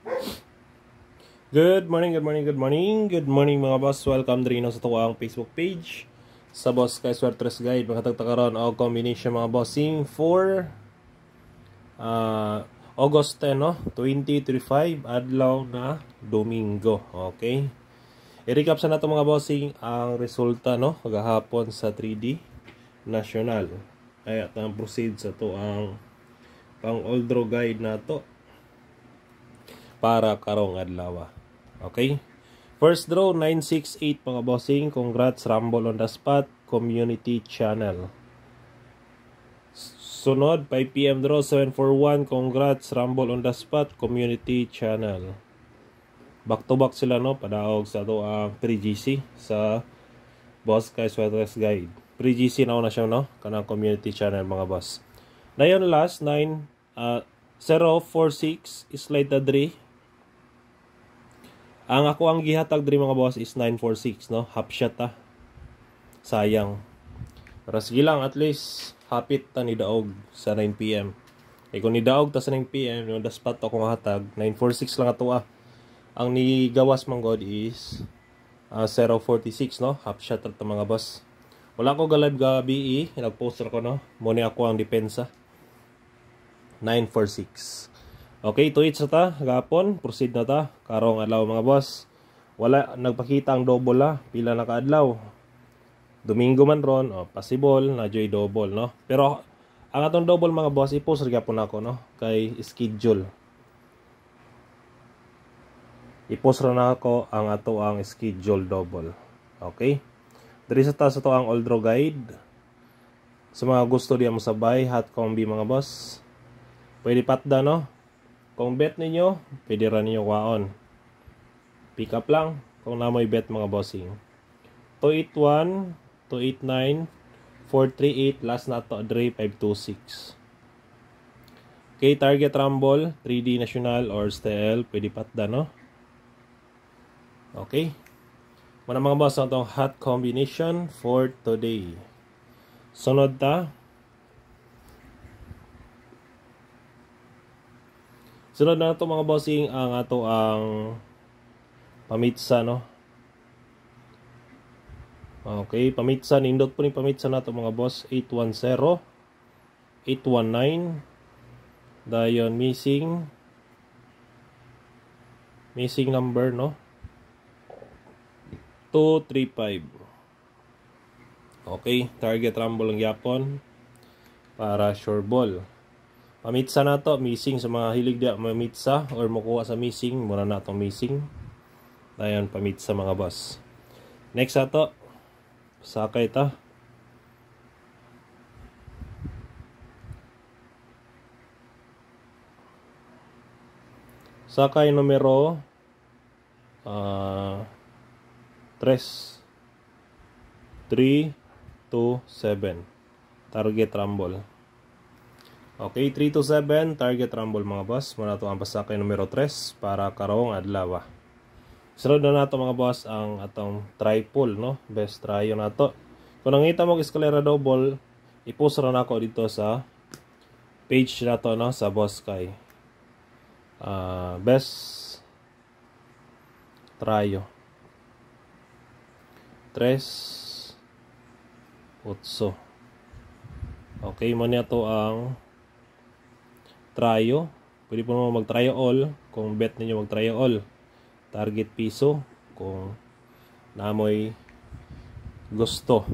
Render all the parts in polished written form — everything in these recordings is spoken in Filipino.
Good morning mga boss. Welcome diri sa tuwang Facebook page sa Boss Kay Swertres Guide. Makatagtakaron og combination mga bossing for August 10, no? 2025, adlaw na Domingo. Okay. I-recap sa nato mga bossing ang resulta, no, kagahapon sa 3D National. Ay at ang proceed sa to ang pang old draw guide nato para karong adlaw. Okay? First draw 968 mga bossing. Congrats Rumble on the Spot Community Channel. Sunod 5 PM draw 741. Congrats Rumble on the Spot Community Channel. Back to back sila, no, padaog sa to ang pre-GC sa Boss Kay Swertres Guide. Pre-GC na siya, no, kanang community channel mga boss. Dayon last 046 slide na diri. Ang ako ang gihatag diri mga boss is 946, no, half shot ta. Sayang. Pero sige lang, at least hapit ta ni daog sa 9 PM. Kung ni daog ta sa 9 PM, yung the spot ako hatag 946 lang ato ah. Ang ni gawas man god is 046, no, half shot ta mga boss. Wala ko ga-live gabi, nag-poster ko, no, mo ni ako ang depensa 946. Okay, tuit sa ta gapon, proceed na ta karong adlaw mga boss. Wala nagpakita ang double ha, pila na kaadlaw. Domingo man ron, possible na joy double, no. Pero ang atong double mga boss i-post ra gyapon ako, no, kay schedule. I-post ra na ako ang ato ang schedule double. Okay? Diri sa ta sa to ang old draw guide. Sa mga gusto diya mo sabay hot combi mga boss. Pwede patda, no. Kung bet ninyo, pwede rin ninyo waon. Pick up lang kung namoy bet mga bossing. 281, 289, 438, last na to Dre 526. Okay, target rumble, 3D National or STL, pwede patda, no? Okay. Muna mga boss, ang itong hot combination for today. Sunod ta. Sunod na ito mga bossing ang ato ang pamitsa, no? Okay, pamitsa, nindot po ni pamitsa na ito mga boss. 810, 819, dayon missing number, no? 235. Okay, target rumble ang yapon para sure ball. Pamitsa na to, missing sa mga hilig dia mamitsa or makuha sa missing, muna na itong missing. Dayon pamitsa mga boss. Next ato, sakay ta. Sakay numero 3, 2, 7. Target rumble. Okay, 3 to 7, target rumble mga boss. Muna ito ang pasakay numero 3 para karong adlaw. Sunod na nato mga boss ang atong triple, no? Best tryo na to. Kung nangita mo escalera double, i-post ra na ako dito sa page na to, no? Sa Boss Kay. Best tryo. 3, 8. Okay, mo niya to ang tryo. Pwede po naman mag-tryo all. Kung bet ninyo mag-tryo all. Target piso. Kung namoy gusto.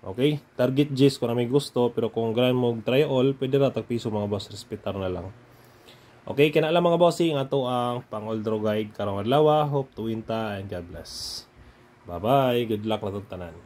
Okay? Target G's kung namoy gusto. Pero kung gran mo mag-tryo all, pwede na tag piso mga boss. Respetar na lang. Okay, kaya lang mga bossing. Ato ang pang old draw guide karong adlaw. Hope to win ta and God bless. Bye-bye. Good luck na tanan.